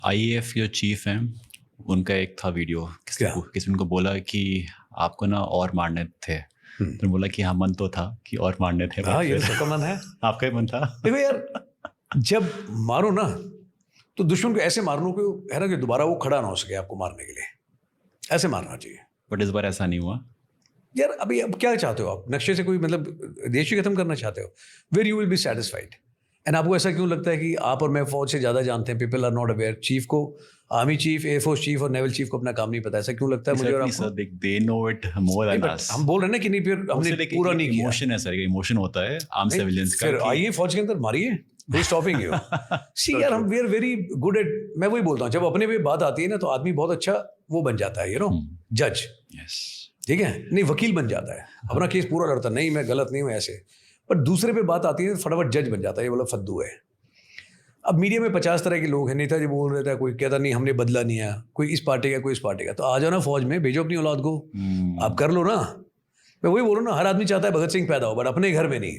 IAF जो chief हैं उनका एक था वीडियो, किसी ने उनको बोला कि आपको ना और मारने थे, तो बोला कि हाँ मन तो था कि और मारने थे। हाँ ये सबका मन है। आपका ही मन था। देखो यार, जब मारो ना तो दुश्मन को ऐसे मारने को है ना कि दोबारा वो खड़ा ना हो सके आपको मारने के लिए, ऐसे मारना चाहिए। बट इस बार ऐसा नहीं हुआ यार। अभी अब क्या चाहते हो आप? नक्शे से कोई मतलब देश ही खत्म करना चाहते हो? Where you will be satisfied. And आपको ऐसा क्यों लगता है कि आप और मैं फौज से ज़्यादा जानते हैं? People are not aware. Chief को, आर्मी चीफ, एयरफोर्स चीफ और नेवल चीफ को अपना काम नहीं पता। ऐसा क्यों लगता है मुझे और आपको? they know it more than us। हम बोल रहे हैं ना कि नहीं, फिर हमने पूरा नहीं किया। इमोशन है सर, इमोशन होता है आर्म सिविलियंस का। फिर आइए फौज के अंदर मारिए, who is stopping you? See यार, हम we are very good at, मैं वही बोलता हूँ, जब अपने पे बात आती है ना तो आदमी बहुत अच्छा वो बन जाता है, जज। ठीक है, नहीं वकील बन जाता है, अपना केस पूरा लड़ता, नहीं मैं गलत नहीं हूँ ऐसे। पर दूसरे पे बात आती है तो फटाफट जज बन जाता है, ये बोला फद्दू है। अब मीडिया में 50 तरह के लोग हैं, नेताजी बोल रहे थे, कोई कहता नहीं हमने बदला नहीं है, कोई इस पार्टी का कोई इस पार्टी का। तो आ जाओ ना फौज में, भेजो अपनी औलाद को, आप कर लो ना। मैं वही बोल रहा हूँ ना, हर आदमी चाहता है भगत सिंह पैदा हो, बट अपने घर में नहीं,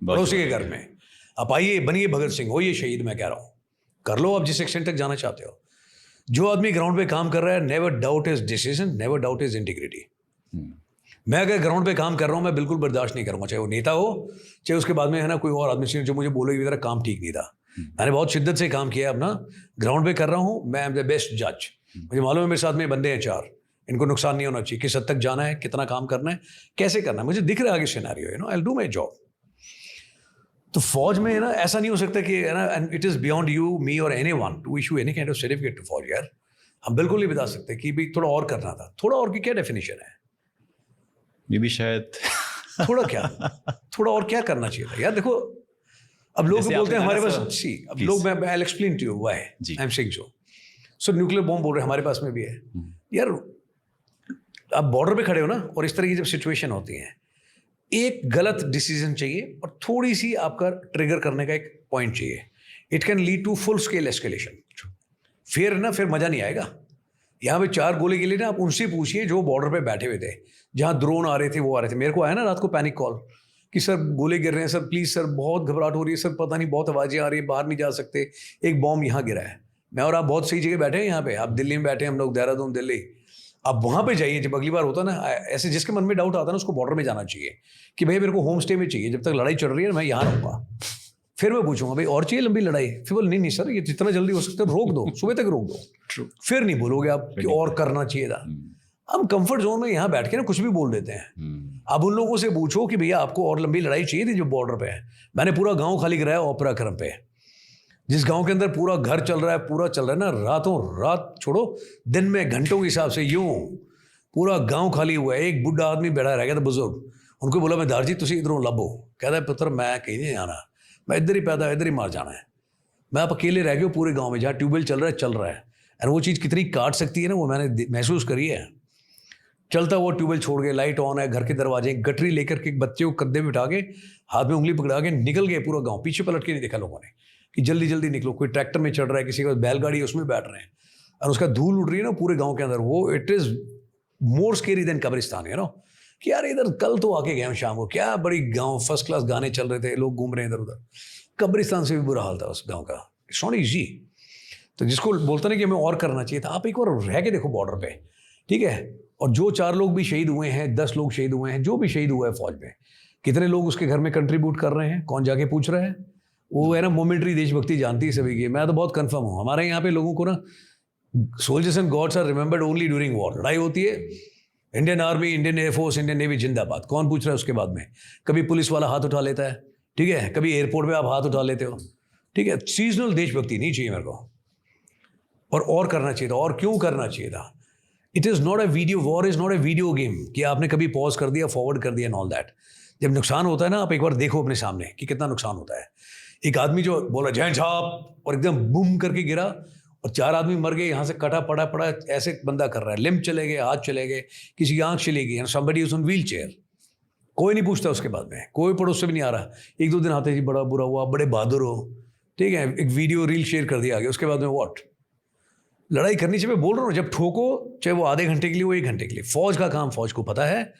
पड़ोसी के घर में। आप आइए, बनिए भगत सिंह, होइए शहीद। मैं कह रहा हूँ कर लो आप जिस एक्सटेंट तक जाना चाहते हो। जो आदमी ग्राउंड पे काम कर रहा है, never doubt his decision, never doubt his integrity. मैं अगर ग्राउंड पे काम कर रहा हूँ, मैं बिल्कुल बर्दाश्त नहीं करूँगा, चाहे वो नेता हो, चाहे उसके बाद में है ना कोई और आदमी जो मुझे बोले कि तेरा काम ठीक नहीं था। मैंने बहुत शिद्दत से काम किया अपना, ग्राउंड पे कर रहा हूँ, मैं एम द बेस्ट जज। मुझे मालूम है मेरे साथ में बंदे हैं 4, इनको नुकसान नहीं होना चाहिए, किस हद तक जाना है, कितना काम करना है, कैसे करना है, मुझे दिख रहा है आगे scenario, I will do my job. तो फौज में है ना ऐसा नहीं हो सकता कि है ना, and it is beyond you, me और anyone to issue any kind of certificate to फौज। यार हम बिल्कुल नहीं बता सकते कि भाई थोड़ा और करना था। थोड़ा और की क्या डेफिनेशन है? ये भी शायद थोड़ा क्या, थोड़ा और क्या करना चाहिए था यार? देखो अब लोग बोलते हैं हमारे पास, सी अब लोग, मैं I will explain to you why I am saying so nuclear bomb बोल रहे हैं हमारे पास में भी है। यार आप बॉर्डर पे खड़े हो ना, और इस तरह की जब सिचुएशन होती है, एक गलत डिसीजन चाहिए और थोड़ी सी आपका ट्रिगर करने का एक पॉइंट चाहिए। It can lead to full scale escalation. फिर मजा नहीं आएगा। यहाँ पे 4 गोले के लिए ना आप उनसे पूछिए जो बॉर्डर पे बैठे हुए थे, जहाँ ड्रोन आ रहे थे, वो आ रहे थे। मेरे को आया ना रात को पैनिक कॉल कि सर गोले गिर रहे हैं, सर प्लीज़ सर, बहुत घबराहट हो रही है सर, पता नहीं बहुत आवाज़ें आ रही है, बाहर नहीं जा सकते, एक बॉम्ब यहाँ गिरा है। मैं और आप बहुत सही जगह बैठे हैं, यहाँ पे आप दिल्ली में बैठे हैं, हम लोग देहरादून दिल्ली। आप वहाँ पे जाइए, जब अगली बार होता ना ऐसे, जिसके मन में डाउट आता है ना उसको बॉर्डर में जाना चाहिए कि भाई मेरे को होम स्टे में चाहिए, जब तक लड़ाई चल रही है मैं यहाँ रहूँगा। फिर मैं पूछूंगा भाई और चाहिए लंबी लड़ाई? फिर बोल नहीं सर, ये जितना जल्दी हो सकता है रोक दो, सुबह तक रोक दो। फिर नहीं बोलोगे आप कि और करना चाहिए था। हम कंफर्ट जोन में यहाँ बैठ के ना कुछ भी बोल देते हैं। आप उन लोगों से पूछो कि भैया आपको और लंबी लड़ाई चाहिए थी जो बॉर्डर पे है। मैंने पूरा गांव खाली कराया पराक्रम पे, जिस गांव के अंदर पूरा घर चल रहा है, पूरा चल रहा है ना, रातों रात छोड़ो, दिन में घंटों के हिसाब से यूं पूरा गांव खाली हुआ है। एक बुढ़ा आदमी बैठा रह गया था, बुजुर्ग। उनको बोला मैं दारजी तुम इधरों लभो, कहता है पुत्र मैं कहीं नहीं आना, मैं इधर ही पैदा, इधर ही मार जाना है। मैं आप अकेले रह गए पूरे गांव में, जहाँ ट्यूबवेल चल रहा है। और वो चीज़ कितनी काट सकती है ना, वो मैंने महसूस करी है। चलता वो ट्यूबवेल छोड़ के, लाइट ऑन है, घर के दरवाजे, गटरी लेकर के बच्चे को कंधे में उठा के, हाथ में उंगली पकड़ा के निकल गए पूरा गाँव। पीछे पलट के नहीं देखा लोगों ने कि जल्दी जल्दी निकलो। कोई ट्रैक्टर में चढ़ रहा है, किसी का बैलगाड़ी उसमें बैठ रहे हैं, और उसका धूल उड़ रही है ना पूरे गाँव के अंदर। वो it is more scary than कब्रिस्तान, यू नो, कि यार इधर कल तो आके गए शाम को, क्या बड़ी गाँव, फर्स्ट क्लास गाने चल रहे थे, लोग घूम रहे हैं इधर उधर। कब्रिस्तान से भी बुरा हाल था उस गांव का। It's not easy. तो जिसको बोलते ना कि हमें और करना चाहिए था, आप एक बार रह के देखो बॉर्डर पे, ठीक है। और जो 4 लोग भी शहीद हुए हैं, 10 लोग शहीद हुए हैं, जो भी शहीद हुआ है फौज में, कितने लोग उसके घर में कंट्रीब्यूट कर रहे हैं, कौन जाके पूछ रहा है? वो है ना मोमेंट्री देशभक्ति जानती है सभी की। मैं तो बहुत कन्फर्म हूँ, हमारे यहाँ पे लोगों को ना soldiers and gods are remembered only during war. लड़ाई होती है, Indian Army, Indian Air Force, Indian Navy जिंदाबाद, कौन पूछ रहा है उसके बाद में? कभी पुलिस वाला हाथ उठा लेता है, ठीक है, कभी एयरपोर्ट पे आप हाथ उठा लेते हो, ठीक है। सीजनल देशभक्ति नहीं चाहिए मेरे को, और करना चाहिए था। और क्यों करना चाहिए था? It is not a video, war is not a video game कि आपने कभी पॉज कर दिया, फॉरवर्ड कर दिया एंड ऑल दैट। जब नुकसान होता है ना, आप एक बार देखो अपने सामने कि कितना नुकसान होता है। एक आदमी जो बोला जय छाप और एकदम बूम करके गिरा और 4 आदमी मर गए, यहाँ से कटा पड़ा ऐसे बंदा कर रहा है, लिम्ब चले गए, हाथ चले गए, किसी की आँख चली गई, somebody is on wheel chair. कोई नहीं पूछता उसके बाद में, कोई पड़ोस से भी नहीं आ रहा। 1-2 दिन आते जी बड़ा बुरा हुआ, बड़े बहादुर हो, ठीक है, एक वीडियो रील शेयर कर दिया आगे, उसके बाद में व्हाट? लड़ाई करनी चाहिए। मैं बोल रहा हूँ, जब ठोको, चाहे वो आधे घंटे के लिए हो, 1 घंटे के लिए, फौज का काम फौज को पता है,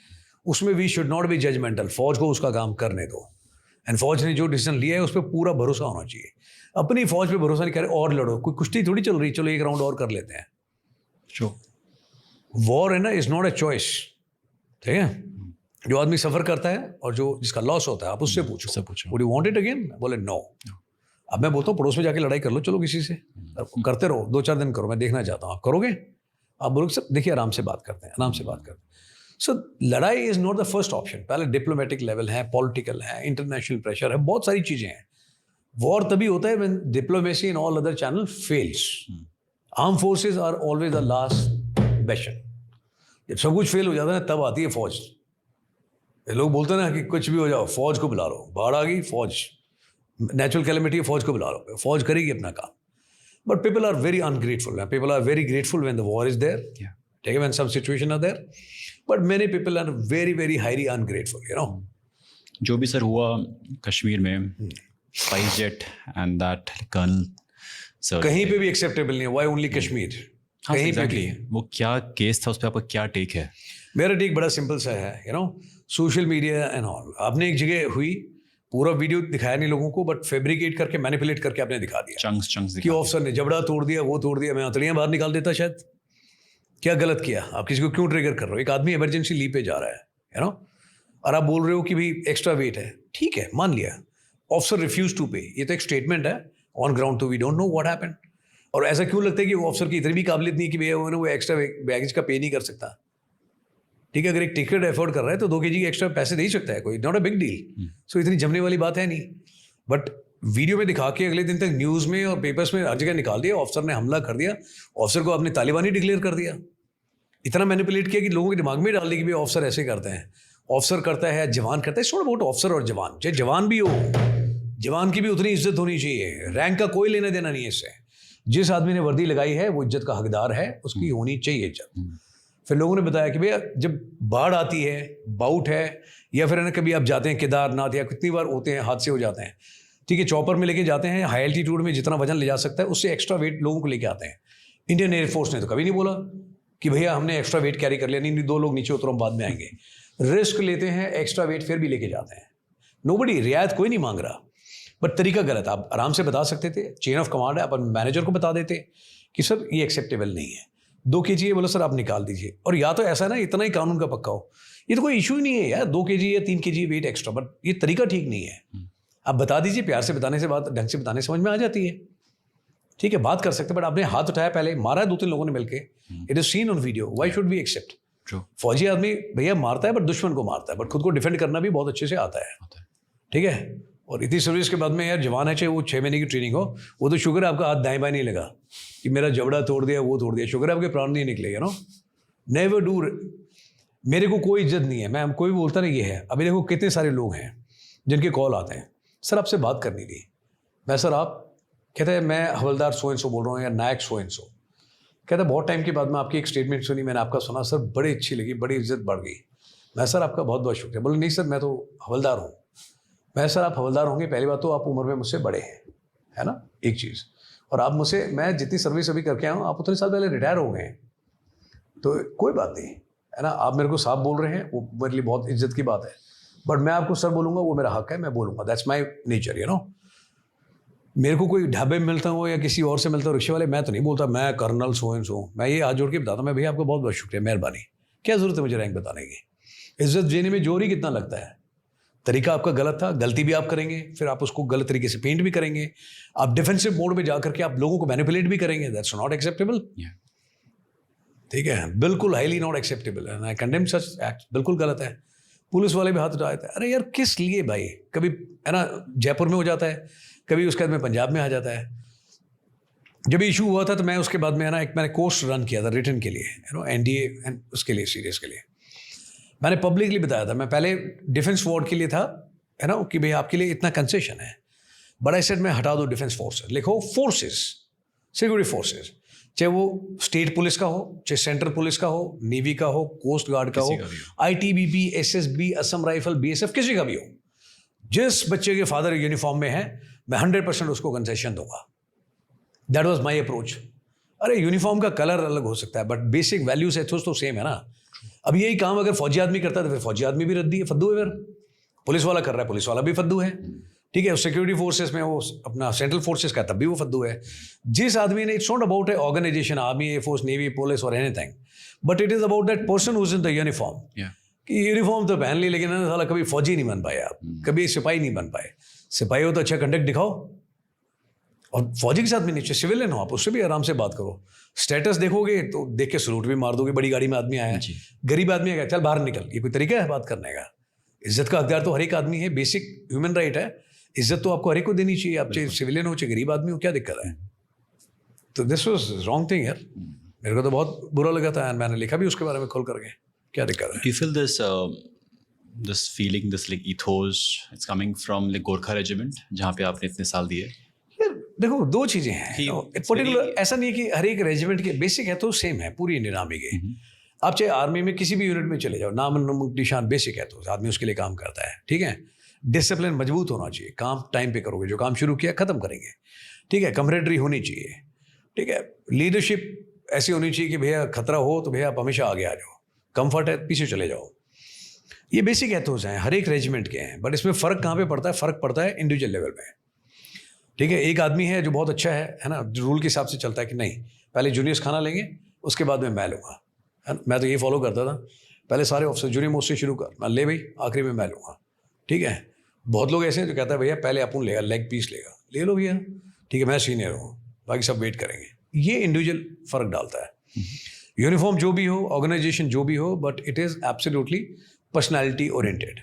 उसमें we should not be judgemental. फौज को उसका काम करने दो, एंड फौज ने जो डिसीजन लिया है उस पर पूरा भरोसा होना चाहिए। अपनी फौज पे भरोसा नहीं करे, और लड़ो, कोई कुश्ती थोड़ी चल रही, चलो एक राउंड और कर लेते हैं। वॉर है ना, इज नॉट अ चॉइस, ठीक है। जो आदमी सफर करता है और जो जिसका लॉस होता है, आप उससे पूछो would you want it again, बोले नो। अब मैं बोलता हूँ पड़ोस में जाके लड़ाई कर लो, चलो किसी से करते रहो, 2-4 दिन करो, मैं देखना चाहता हूँ आप करोगे। आप बोलोगे सर देखिए आराम से बात करते हैं, आराम से बात करते हैं। सो लड़ाई is not the first option. पहले डिप्लोमेटिक लेवल है, पॉलिटिकल है, इंटरनेशनल प्रेशर है, बहुत सारी चीजें हैं। वॉर तभी होता है when diplomacy and all other channel fails. Arm forces are always the last bastion. जब सब कुछ फेल हो जाता है तब आती है फौज। लोग बोलते हैं ना कि कुछ भी हो जाओ फौज को बुला लो, बाढ़ आ गई फौज, नेचुरल कैलेमिटी फौज को बुला लो, फौज करेगी अपना काम। But people are very ungrateful, people are very grateful when the war is there, ठीक है, when some situation are there, but many people are very very highly ungrateful, you know. जो भी सर हुआ कश्मीर में, SpiceJet and that colonel sir, कहीं पे भी acceptable नहीं है। Why only Kashmir? कहीं पे भी वो क्या केस था, उस पर आपका क्या टेक है? मेरा टेक बड़ा सिंपल सा है, you know, social media and all. आपने एक जगह हुई, पूरा वीडियो दिखाया नहीं लोगों को, बट फैब्रिकेट करके मैनिपुलेट करके आपने दिखा दिया चंक्स कि ऑफिसर ने जबड़ा तोड़ दिया, वो तोड़ दिया, मैं हथेलियां बाहर निकाल देता शायद। क्या गलत किया? आप किसी को क्यों ट्रिगर कर रहे हो? एक आदमी इमरजेंसी लीव पे जा रहा है, यू नो, और आप बोल रहे हो कि भाई एक्स्ट्रा वेट है, ठीक है मान लिया, ऑफिसर रिफ्यूज टू पे, ये तो एक स्टेटमेंट है, ऑन ग्राउंड तो we don't know what happened. और ऐसा क्यों लगता है कि वो ऑफिसर की इतनी भी काबिलियत नहीं कि भैया वो एक्स्ट्रा बैगेज का पे नहीं कर सकता? ठीक है, अगर एक टिकट अफोर्ड कर रहा है तो 2 kg एक्स्ट्रा पैसे दे ही सकता है, कोई नॉट अ बिग डील। सो इतनी जमने वाली बात है नहीं। बट वीडियो में दिखा के अगले दिन तक न्यूज़ में और पेपर्स में हर जगह निकाल दिया, ऑफिसर ने हमला कर दिया, ऑफिसर को आपने तालिबानी डिक्लेयर कर दिया। इतना मैनिपुलेट किया कि लोगों के दिमाग में डाल दिया कि भाई ऑफिसर ऐसे करते हैं, ऑफिसर करता है, जवान करता है। इट्स नॉट अबाउट ऑफिसर और जवान, चाहे जवान भी हो, जवान की भी उतनी इज्जत होनी चाहिए। रैंक का कोई लेना देना नहीं है इससे। जिस आदमी ने वर्दी लगाई है वो इज्जत का हकदार है, उसकी होनी चाहिए इज्जत। फिर लोगों ने बताया कि भैया जब बाढ़ आती है, बाउट है, या फिर ना कभी आप जाते हैं केदारनाथ, या कितनी बार होते हैं हादसे हो जाते हैं, ठीक है, चॉपर में लेके जाते हैं, हाई एल्टीट्यूड में जितना वजन ले जा सकता है उससे एक्स्ट्रा वेट लोगों को लेके आते हैं। इंडियन एयरफोर्स ने तो कभी नहीं बोला कि भैया हमने एक्स्ट्रा वेट कैरी कर लिया, नहीं 2 लोग नीचे उतरो हम बाद में आएंगे। रिस्क लेते हैं, एक्स्ट्रा वेट फिर भी लेके जाते हैं। नोबडी, रियायत कोई नहीं मांग रहा, बट तरीका गलत। आप आराम से बता सकते थे, चेन ऑफ कमांड है, आप मैनेजर को बता देते कि सर ये एक्सेप्टेबल नहीं है, 2 kg है, बोलो सर आप निकाल दीजिए। और या तो ऐसा ना इतना ही कानून का पक्का हो, ये तो कोई इशू ही नहीं है यार, 2 kg या 3 kg वेट एक्स्ट्रा, बट ये तरीका ठीक नहीं है। आप बता दीजिए, प्यार से बताने से बात ढंग से बताने समझ में आ जाती है, ठीक है, बात कर सकते, बट आपने हाथ उठाया, पहले मारा है 2-3 लोगों ने मिलके, it is seen on video, why should we accept? फौजी आदमी भैया मारता है बट दुश्मन को मारता है, बट खुद को डिफेंड करना भी बहुत अच्छे से आता है, ठीक है। और इतनी सर्विस के बाद में यार जवान है, चाहे वो 6 महीने की ट्रेनिंग हो, वो तो शुक्र है आपका हाथ दाएं बाएं नहीं लगा कि मेरा जबड़ा तोड़ दिया, वो तोड़ दिया, शुक्र है आपके प्राण नहीं निकले, यू नो। Never do. मेरे को कोई इज्जत नहीं है, मैं कोई भी बोलता नहीं ये है। अभी देखो कितने सारे लोग हैं जिनके कॉल आते हैं, सर आपसे बात करनी थी। मैं सर आप, कहते हैं मैं हवलदार सो एंड सो बोल रहा हूँ या नायक सो एंड सो। कहता है बहुत टाइम के बाद मैं आपकी एक स्टेटमेंट सुनी, मैंने आपका सुना सर, बड़ी अच्छी लगी, बड़ी इज्जत बढ़ गई। मैं सर आपका बहुत बहुत शुक्रिया। बोले नहीं सर मैं तो हवलदार हूँ। मैं सर आप हवलदार होंगे, पहली बात तो आप उम्र में मुझसे बड़े हैं, है ना, एक चीज़, और आप मुझसे, मैं जितनी सर्विस अभी करके आया हूँ, आप उतने साल पहले रिटायर हो गए हैं, तो कोई बात नहीं, है ना। आप मेरे को साहब बोल रहे हैं, वो मेरे लिए बहुत इज्जत की बात है, बट मैं आपको सर बोलूँगा, वो मेरा हक है, मैं बोलूँगा, that's my nature, you know. मेरे को कोई ढाबे में मिलता हूँ या किसी और से मिलता हूँ, रिक्शे वाले, मैं तो नहीं बोलता मैं कर्नल सो एंड सो। मैं ये हाथ जोड़ के बताता हूँ, मैं भैया आपको बहुत बहुत शुक्रिया, मेहरबानी, क्या ज़रूरत है मुझे रैंक बताने की। इज्जत देने में जोर ही कितना लगता है। तरीका आपका गलत था, गलती भी आप करेंगे, फिर आप उसको गलत तरीके से पेंट भी करेंगे, आप डिफेंसिव मोड में जाकर के आप लोगों को मैनिपुलेट भी करेंगे, दैट्स नॉट एक्सेप्टेबल, ठीक है, बिल्कुल हाईली नॉट एक्सेप्टेबल है। आई कंडेम सच एक्ट, बिल्कुल गलत है। पुलिस वाले भी हाथ उठाए थे, अरे यार किस लिए भाई, कभी है ना जयपुर में हो जाता है, कभी उसके बाद में पंजाब में आ जाता है। जब इशू हुआ था तो मैं उसके बाद में है ना एक मैंने कोर्स रन किया था रिटन के लिए, यू नो, एनडीए एंड उसके लिए सीरियस के लिए मैंने पब्लिकली बताया था। मैं पहले डिफेंस वार्ड के लिए था, है ना, कि भाई आपके लिए इतना कंसेशन है, बड़ा सेट में हटा दो डिफेंस फोर्सेस, लिखो फोर्सेस, सिक्योरिटी फोर्सेस, चाहे वो स्टेट पुलिस का हो, चाहे सेंट्रल पुलिस का हो, नेवी का हो, कोस्ट गार्ड का हो, ITBP, SSB, Assam rifle, BSF, किसी का भी हो। जिस बच्चे के फादर यूनिफॉर्म में है मैं 100% उसको कंसेशन दूंगा। That was my approach. अरे यूनिफॉर्म का कलर अलग हो सकता है बट बेसिक वैल्यूज एथोस तो सेम है ना। अब यही काम अगर फौजी आदमी करता है तो फिर फौजी आदमी भी रद्दी है, फद्दू है। फिर पुलिस वाला कर रहा है, पुलिस वाला भी फद्दू है। ठीक है, सिक्योरिटी फोर्सेस में वो अपना सेंट्रल फोर्सेस का, तब भी वो फद्दू है। जिस आदमी ने, it's not about a organization, army, air force, navy, police और anything, but it is about that person who is in the uniform. कि यूनिफॉर्म तो पहन ली, लेकिन साला कभी फौजी नहीं बन पाए आप, कभी सिपाही नहीं बन पाए। सिपाही हो तो अच्छा कंडक्ट दिखाओ, और फौजी के साथ भी नीचे सिविलियन हो आप, उससे भी आराम से बात करो। स्टेटस देखोगे तो देख के सलूट भी मार दोगे, बड़ी गाड़ी में आदमी आया है, गरीब आदमी आया, चल बाहर निकल, ये कोई तरीका है बात करने का? इज्जत का हकदार तो हर एक आदमी है, बेसिक ह्यूमन राइट है, इज्जत तो आपको हर एक को देनी चाहिए, आप चाहे सिविलियन हो चाहे गरीब आदमी हो, क्या दिक्कत है? तो दिस वाज रॉन्ग थिंग यार, मेरे को तो बहुत बुरा लगा था, मैंने लिखा भी उसके बारे में खोल करके, क्या दिक्कत है? Do you feel this feeling, this like ethos, it's coming from like Gorkha regiment जहाँ पे आपने इतने साल दिए? यार देखो, दो चीजें हैं पर्टिकुलर, ऐसा नहीं है कि हर एक रेजिमेंट के बेसिक है तो सेम है पूरी इंडियन आर्मी के। आप चाहे आर्मी में किसी भी यूनिट में चले जाओ, नाम निशान बेसिक है तो आदमी उसके लिए काम करता है, ठीक है। डिसिप्लिन मजबूत होना चाहिए, काम टाइम पे करोगे, जो काम शुरू किया खत्म करेंगे, ठीक है। कमरेडरी होनी चाहिए, ठीक है। लीडरशिप ऐसी होनी चाहिए कि भैया खतरा हो तो भैया आप हमेशा आगे आ जाओ, कंफर्ट है पीछे चले जाओ। ये बेसिक एथोस हैं, हर एक रेजिमेंट के हैं, बट इसमें फ़र्क कहाँ पे पड़ता है? फ़र्क पड़ता है इंडिविजुअल लेवल में, ठीक है। एक आदमी है जो बहुत अच्छा है ना, रूल के हिसाब से चलता है कि नहीं पहले जूनियर्स खाना लेंगे उसके बाद में मैं लूँगा, है ना। मैं तो ये फॉलो करता था, पहले सारे ऑफिसर जूनियर मोस्ट से शुरू कर, मैं ले भाई, आखिरी में मैं लूँगा, ठीक है। बहुत लोग ऐसे हैं जो कहता है भैया पहले अपन लेगा, लेग पीस लेगा, ले लो भैया, ठीक है, मैं सीनियर हूँ, बाकी सब वेट करेंगे। ये इंडिविजुअल फ़र्क डालता है। यूनिफॉर्म जो भी हो, ऑर्गेनाइजेशन जो भी हो, but it is absolutely personality oriented.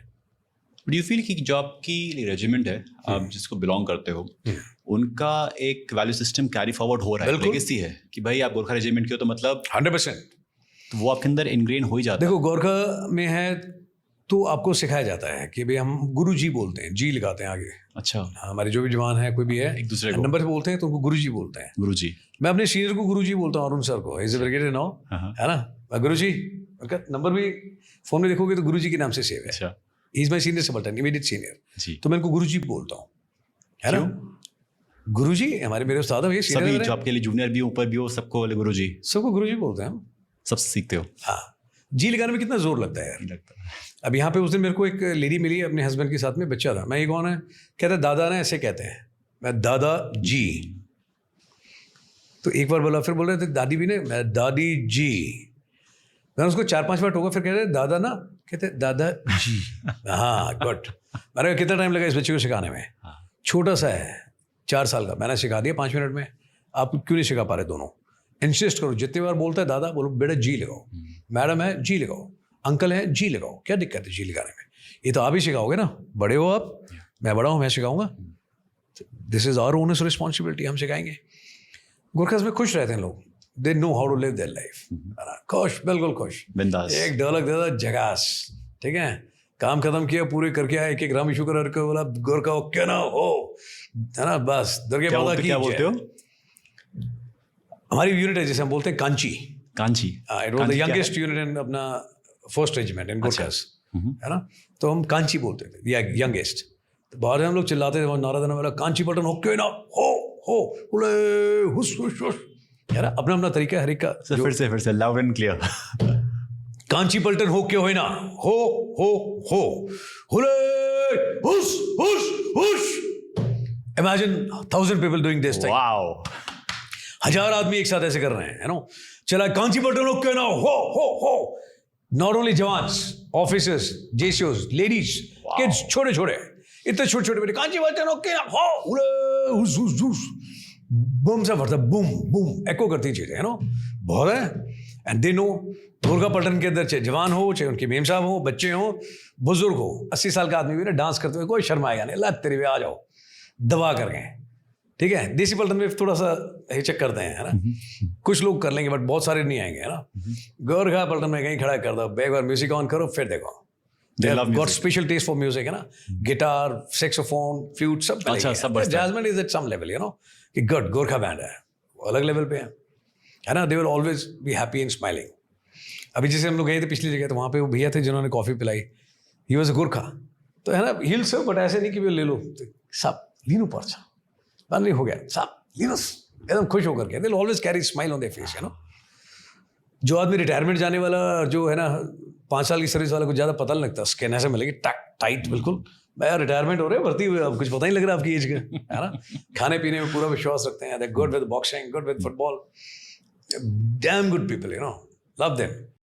Do you feel कि जो आपकी रेजिमेंट है, आप जिसको बिलोंग करते हो, उनका एक वैल्यू सिस्टम कैरी फॉरवर्ड हो रहा है, लेगेसी है कि भाई आप गोरखा रेजिमेंट के हो तो मतलब 100%, तो वो आपके अंदर इनग्रेन हो ही जाता है। देखो गोरखा में है तो आपको सिखाया जाता है कि भाई हम गुरु जी बोलते हैं, जी लगाते हैं आगे। अच्छा, हमारे जो भी जवान है कोई भी है, एक दूसरे को नंबर से बोलते हैं तो उनको गुरु जी बोलते हैं। गुरु जी, मैं अपने सीनियर को गुरु जी बोलता हूँ, अरुण सर को, इज ब्रिगेडियर नाउ, है ना, गुरु जी। उनका नंबर भी फोन में देखोगे तो गुरु जी के नाम से सेव है। अच्छा, is my senior subaltern, immediate senior, तो मैं इनको गुरु जी बोलता हूँ, है ना। गुरु जी हमारे मेरे उस्ताद हैं, सभी जो आपके लिए जूनियर भी ऊपर भी हो सबको गुरु जी, सबको गुरु जी बोलते हैं हम, सबसे सीखते हो। हाँ, जी लगाने में कितना जोर लगता है यार। अब यहाँ पे उस दिन मेरे को एक लेडी मिली अपने हस्बैंड के साथ में, बच्चा था, मैं ये कौन है, कहता है दादा ने ऐसे कहते हैं, मैं दादा जी, तो एक बार बोला, फिर बोल रहे थे दादी भी ने, मैं दादी जी, मैंने उसको 4-5 बार टोका, फिर कहते दादा ना, कहते दादा जी। हाँ गुड। मैंने कितना टाइम लगा इस बच्चे को सिखाने में? छोटा सा है, 4 साल का, मैंने सिखा दिया 5 मिनट में। आप क्यों नहीं सिखा पा रहे दोनों? इंसिस्ट करो, जितनी बार बोलता है दादा, बोलो बेटा जी लगाओ, मैडम है जी लगाओ, अंकल है जी लगाओ, क्या दिक्कत है जी लगाने में? ये तो आप ही सिखाओगे ना, बड़े हो आप, मैं बड़ा हूँ, मैं सिखाऊंगा। This is our honour's responsibility, हम सिखाएंगे। गोरखास में खुश रहते हैं लोग, they know how to live their life, खुश, बिल्कुल खुश, बिंदास। एक ढोलक दे दो, जगास, ठीक है, काम खत्म किया, पूरे करके आए, एक राम शुक्र करके बोला गोरखा हो क्या ना हो, है ना, बस दुर्गे माता की। क्या बोलते हो? हमारी यूनिट है जिसे हम बोलते हैं Kanchi. Kanchi, it was the youngest unit in अपना फर्स्ट रेजिमेंट इन गोरखास, है ना, तो हम कांची बोलते थे, या यंगेस्ट। तो बाहर हम लोग चिल्लाते थे, नारा देना वाला, कांची पटन हो क्यों ना हो, बोले हुश हुश हुश, यार अपना अपना तरीका हर एक का। फिर से लाउड एंड क्लियर, कांची पलटन हो क्यों है ना, हो हुले हुश हुश हुश। Imagine 1000 people doing this thing, wow, 1000 आदमी एक साथ ऐसे कर रहे हैं, है ना। चला कांची पलटन हो क्यों ना, हो। नॉट ओनली जवान्स, ऑफिसर्स, जेसीओस, लेडीज, किड्स, छोटे छोटे, इतने छोटे छोटे बेटे, कांची पलटन हो क्यों ना, हो हुले हुश हुश हुश। बूम सा भरता, बूम बूम एको करती चीजें, है ना, बहुत है। एंड दे नो गोरखा पलटन के अंदर चाहे जवान हो, चाहे उनके मेम साहब हो, बच्चे हो, बुजुर्ग हो, 80 साल का आदमी भी ना डांस करते हुए कोई शर्माएगा नहीं, ला तेरे भी आ जाओ दबा कर गए, ठीक है। देसी पलटन में थोड़ा सा हिचक करते हैं, है ना, कुछ लोग कर लेंगे बट बहुत सारे नहीं आएंगे, है ना। गोरखा पलटन में कहीं खड़ा कर दो, एक बार म्यूजिक ऑन करो, फिर देखो, got special taste for music, है ना, गिटार, सेक्सोफोन, फ्लूट, सब। अच्छा, सब jazzman is at some level, you know, कि गुड गोरखा बैंड है, अलग लेवल पे है ना। They will always be happy and smiling. अभी जैसे हम लोग गए थे पिछली जगह, तो वहाँ पे वो भैया थे जिन्होंने कॉफ़ी पिलाई, ही वॉज अ गोरखा, तो है ना, हिल सब, बट ऐसे नहीं कि वो ले लो सब लीनो पर्चा बन नहीं हो गया सब लीनो, एकदम खुश होकर के, दे will always carry smile on their face, है ना। जो आदमी रिटायरमेंट जाने वाला, जो है ना 5 साल की सर्विस वाला को ज़्यादा पता नहीं लगता, स्किन ऐसे मिलेगी टाइट बिल्कुल, भाई रिटायरमेंट हो रहे हैं, भर्ती हुए, अब कुछ पता ही लग रहा आपकी एज का, है ना? खाने पीने में पूरा विश्वास रखते हैं, they good with boxing, good with football, damn good people, you know, love them.